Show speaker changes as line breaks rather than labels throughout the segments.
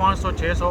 500-600,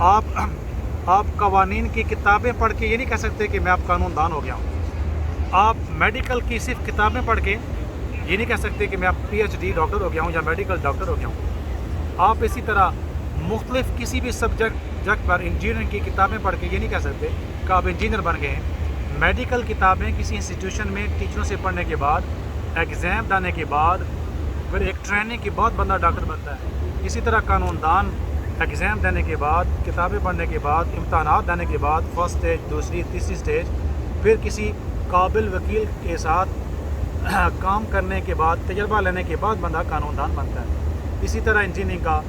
آپ قوانین کی کتابیں پڑھ کے یہ نہیں کہہ سکتے کہ میں اب قانون دان ہو گیا ہوں. آپ میڈیکل کی صرف کتابیں پڑھ کے یہ نہیں کہہ سکتے کہ میں اب PhD ڈاکٹر ہو گیا ہوں یا میڈیکل ڈاکٹر ہو گیا ہوں. آپ اسی طرح مختلف کسی بھی سبجیکٹ پر انجینئرنگ کی کتابیں پڑھ کے یہ نہیں کہہ سکتے کہ آپ انجینئر بن گئے ہیں. میڈیکل کتابیں کسی انسٹیٹیوشن میں ٹیچروں سے پڑھنے کے بعد، ایگزام دینے کے بعد، پھر ایک ٹریننگ کے بعد بندہ ڈاکٹر بنتا ہے. اسی طرح قانون دان ایگزام دینے کے بعد، کتابیں پڑھنے کے بعد، امتحانات دینے کے بعد، فرسٹ اسٹیج، دوسری تیسری اسٹیج، پھر کسی قابل وکیل کے ساتھ کام کرنے کے بعد، تجربہ لینے کے بعد بندہ قانون دان بنتا ہے. اسی طرح انجینئرنگ کا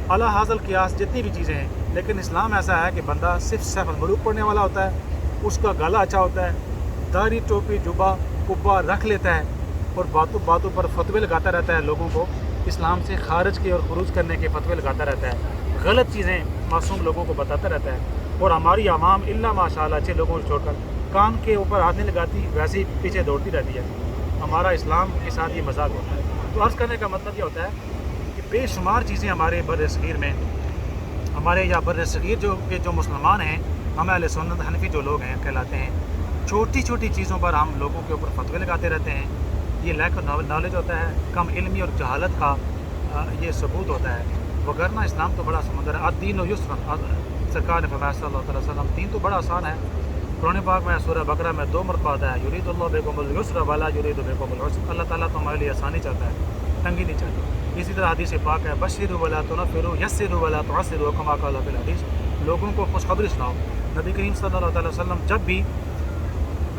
اعلیٰ حاصل قیاس جتنی بھی چیزیں ہیں. لیکن اسلام ایسا ہے کہ بندہ صرف سیف الملوک پڑھنے والا ہوتا ہے، اس کا گلا اچھا ہوتا ہے، داڑھی ٹوپی جبہ قبہ رکھ لیتا ہے اور باتوں باتوں پر فتوے لگاتا رہتا ہے، لوگوں کو اسلام سے خارج کے اور خروج کرنے کے فتوے لگاتا رہتا ہے، غلط چیزیں معصوم لوگوں کو بتاتا رہتا ہے. اور ہماری عوام الا ماشاءاللہ اچھے لوگوں کو چھوڑ کر کان کے اوپر ہاتھ نہیں لگاتی، ویسے ہی پیچھے دوڑتی رہتی ہے. ہمارا اسلام کے ساتھ یہ مذاق ہوتا ہے. تو عرض کرنے کا مطلب یہ ہوتا ہے کہ بے شمار چیزیں ہمارے بر صغیر میں، ہمارے یا بر صغیر جو مسلمان ہیں، ہم اہل سنت حنفی جو لوگ ہیں کہلاتے ہیں، چھوٹی چھوٹی چیزوں پر ہم لوگوں کے اوپر فتوے لگاتے رہتے ہیں. یہ لیک آف نالج ہوتا ہے، کم علمی اور جہالت کا یہ ثبوت ہوتا ہے. وگرنہ اسلام تو بڑا سمندر ہے. الدین و یسر، سرکار نے فرمایا صلی اللہ علیہ وسلم، دین تو بڑا آسان ہے. قرآن پاک میں سورہ بقرہ میں 2 مرتبہ آتا ہے، یرید اللہ بکم الیسر ولا یرید بکم العسر. اللہ تعالیٰ تو ہمارے لیے آسانی چاہتا ہے، تنگی نہیں چاہتا. اسی طرح حدیث پاک ہے، بشروا ولا تنفروا یسروا ولا تعسروا کما قال فی الحدیث. لوگوں کو خوشخبری سناؤ. نبی کریم صلی اللہ علیہ وسلم جب بھی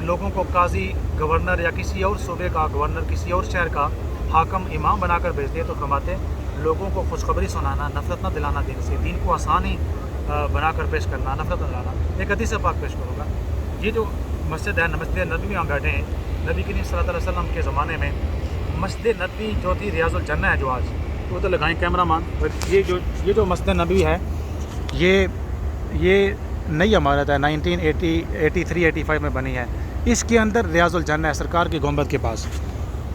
لوگوں کو قاضی، گورنر یا کسی اور صوبے کا گورنر، کسی اور شہر کا حاکم، امام بنا کر بھیجتے تو فرماتے لوگوں کو خوشخبری سنانا، نفرت نہ دلانا دین سے، دین کو آسانی بنا کر پیش کرنا، نفرت نہ دلانا. ایک حدیث پاک پیش کروں گا. یہ جو مسجد ہے، مسجد نبوی میں ہم بیٹھے ہیں، نبی کریم صلی اللہ علیہ وسلم کے زمانے میں مسجد نبوی جو تھی ریاض الجنہ ہے، جو آج وہ تو لگائیں کیمرہ مان. یہ جو مسجد نبوی ہے، یہ نئی عمارت ہے، 1983-85 میں بنی ہے. اس کے اندر ریاض الجنہ ہے، سرکار کی گنبد کے پاس.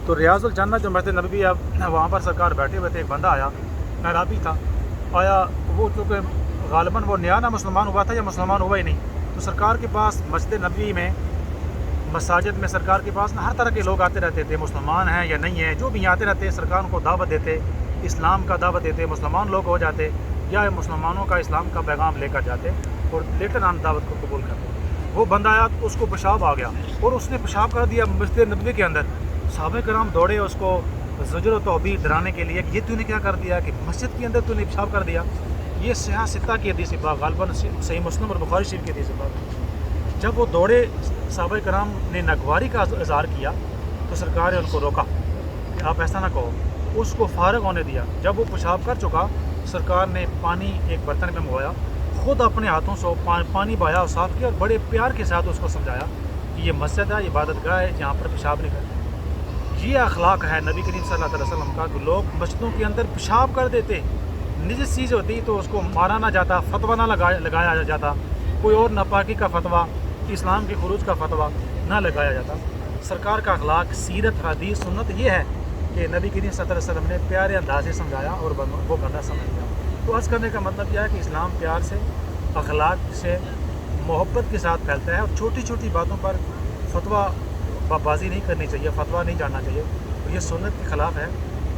تو ریاض الجنہ جو مسجد نبوی ہے، وہاں پر سرکار بیٹھے ہوئے تھے. ایک بندہ آیا، اعرابی تھا، آیا. وہ چونکہ غالباً وہ نیا نہ مسلمان ہوا تھا یا مسلمان ہوا ہی نہیں. تو سرکار کے پاس مسجد نبوی میں، مساجد میں سرکار کے پاس ہر طرح کے لوگ آتے رہتے تھے، مسلمان ہیں یا نہیں ہیں، جو بھی آتے رہتے. سرکار کو دعوت دیتے، اسلام کا دعوت دیتے، مسلمان لوگ ہو جاتے یا مسلمانوں کا اسلام کا پیغام لے کر جاتے اور لیٹر آن دعوت کو قبول کرتے. وہ بندہ آیا تو اس کو پیشاب آ گیا اور اس نے پیشاب کر دیا مسجد نبوی کے اندر. صحابہ کرام دوڑے اس کو زجر و توبیخ ڈرانے کے لیے کہ یہ تو نے کیا کر دیا کہ مسجد کے اندر تو نے پیشاب کر دیا. یہ صحیح ستہ کی حدیث پاک، غالباً صحیح مسلم اور بخاری شریف کی حدیث پاک. جب وہ دوڑے، صحابہ کرام نے ناگواری کا اظہار کیا تو سرکار نے ان کو روکا کہ آپ ایسا نہ کہو. اس کو فارغ ہونے دیا. جب وہ پیشاب کر چکا، سرکار نے پانی ایک برتن میں منگوایا، خود اپنے ہاتھوں سے پانی بہایا اور صاف کیا اور بڑے پیار کے ساتھ اس کو سمجھایا کہ یہ مسجد ہے، عبادت گاہ ہے، جہاں پر پیشاب نہیں کرتے. یہ اخلاق ہے نبی کریم صلی اللہ علیہ وسلم کا کہ لوگ مسجدوں کے اندر پیشاب کر دیتے. نجس چیز ہوتی تو اس کو مارا نہ جاتا، فتویٰ نہ لگایا جاتا، کوئی اور ناپاکی کا فتویٰ، اسلام کے خروج کا فتویٰ نہ لگایا جاتا. سرکار کا اخلاق، سیرت، حدیث، سنت یہ ہے کہ نبی کریم صلی اللہ علیہ وسلم نے پیارے انداز سے سمجھایا اور وہ بندہ سمجھ گیا. تو عرض کرنے کا مطلب یہ ہے کہ اسلام پیار سے، اخلاق سے، محبت کے ساتھ پھیلتا ہے اور چھوٹی چھوٹی باتوں پر فتویٰ بازی نہیں کرنی چاہیے، فتویٰ نہیں جاننا چاہیے. تو یہ سنت کے خلاف ہے،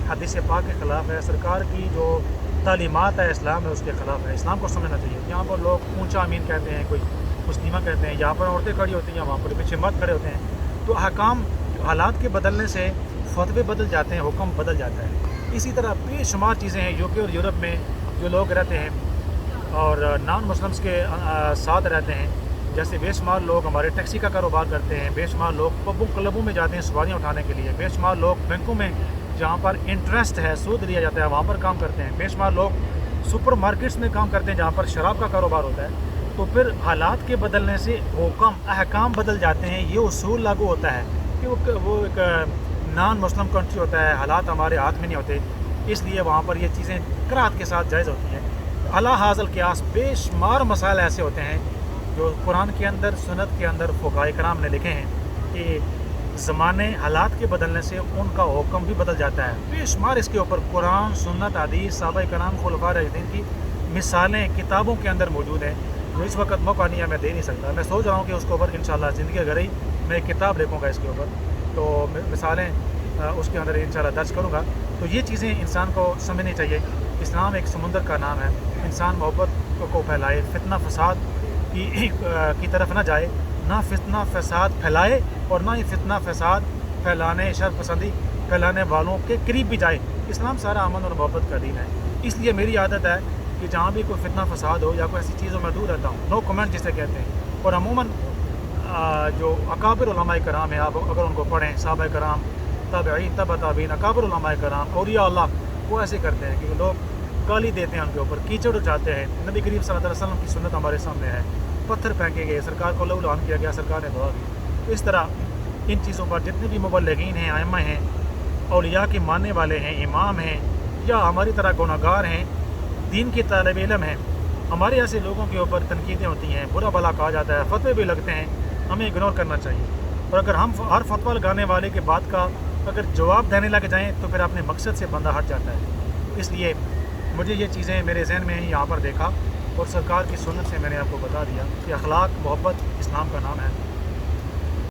حدیث پاک کے خلاف ہے، سرکار کی جو تعلیمات ہے اسلام ہے اس کے خلاف ہے. اسلام کو سمجھنا چاہیے. یہاں پر لوگ اونچا امین کہتے ہیں، کوئی مسلمہ کہتے ہیں، یہاں پر عورتیں کھڑی ہوتی ہیں، وہاں پر پیچھے مرد کھڑے ہوتے ہیں. تو احکام، حالات کے بدلنے سے فتوے بدل جاتے ہیں، حکم بدل جاتا ہے. اسی طرح بے شمار چیزیں ہیں. UK اور یورپ میں جو لوگ رہتے ہیں اور نان مسلمس کے ساتھ رہتے ہیں، جیسے بے شمار لوگ ہمارے ٹیکسی کا کاروبار کرتے ہیں، بے شمار لوگ پبوں کلبوں میں جاتے ہیں سواریاں اٹھانے کے لیے، بے شمار لوگ بینکوں میں جہاں پر انٹرسٹ ہے، سود لیا جاتا ہے، وہاں پر کام کرتے ہیں، بے شمار لوگ سپر مارکیٹس میں کام کرتے ہیں جہاں پر شراب کا کاروبار ہوتا ہے. تو پھر حالات کے بدلنے سے احکام بدل جاتے ہیں. یہ اصول لاگو ہوتا ہے کہ وہ ایک نان مسلم کنٹری ہوتا ہے، حالات ہمارے ہاتھ میں نہیں ہوتے، اس لیے وہاں پر یہ چیزیں کراہت کے ساتھ جائز ہوتی ہیں. اعلیٰ حاصل قیاس، بے شمار مسائل ایسے ہوتے ہیں جو قرآن کے اندر، سنت کے اندر فقہاء کرام نے لکھے ہیں کہ زمانے، حالات کے بدلنے سے ان کا حکم بھی بدل جاتا ہے. بے شمار اس کے اوپر قرآن، سنت، حدیث، صحابہ کرام، خلفاء راشدین کی مثالیں کتابوں کے اندر موجود ہیں جو اس وقت موقع نہیں ہے، میں دے نہیں سکتا. میں سوچ رہا ہوں کہ اس کے اوپر انشاءاللہ زندگی اگر رہی میں ایک کتاب لکھوں گا اس کے اوپر، تو مثالیں اس کے اندر انشاءاللہ درج کروں گا. تو یہ چیزیں انسان کو سمجھنی چاہیے. اسلام ایک سمندر کا نام ہے. انسان محبت کو پھیلائے، فتنہ فساد کی طرف نہ جائے، نہ فتنہ فساد پھیلائے اور نہ ہی فتنہ فساد پھیلانے، شر پسندی پھیلانے والوں کے قریب بھی جائے. اسلام سارا امن اور محبت کا دین ہے. اس لیے میری عادت ہے کہ جہاں بھی کوئی فتنہ فساد ہو یا کوئی ایسی چیزوں میں دور رہتا ہوں. نو کمنٹ جسے کہتے ہیں. اور عموماً جو اکابر علماء کرام ہیں، آپ اگر ان کو پڑھیں، صحابہ کرام، تابعین، تبع تابعین، اکابر علماء کرام، اولیاء اللہ، وہ ایسے کرتے ہیں کہ لوگ گالی دیتے ہیں، ان کے اوپر کیچڑ اچھاتے ہیں. نبی کریم صلی اللہ علیہ وسلم کی سنت ہمارے سامنے ہے. پتھر پھینکے گئے، سرکار کو لہو لہان کیا گیا، سرکار نے دعا کی. تو اس طرح ان چیزوں پر جتنے بھی مبلغین ہیں، ائمہ ہیں، اولیاء کے ماننے والے ہیں، امام ہیں، یا ہماری طرح گناہگار ہیں، دین کے طالب علم ہیں، ہمارے ایسے لوگوں کے اوپر تنقیدیں ہوتی ہیں، برا بھلا کہا جاتا ہے، فتوے بھی لگتے ہیں. ہمیں اگنور کرنا چاہیے. اور اگر ہم ہر فتویٰ لگانے والے کے بات کا اگر جواب دینے لگ جائیں تو پھر اپنے مقصد سے بندہ ہٹ جاتا ہے. اس لیے مجھے یہ چیزیں میرے ذہن میں یہاں پر دیکھا اور سرکار کی سنت سے میں نے آپ کو بتا دیا کہ اخلاق محبت اسلام کا نام ہے.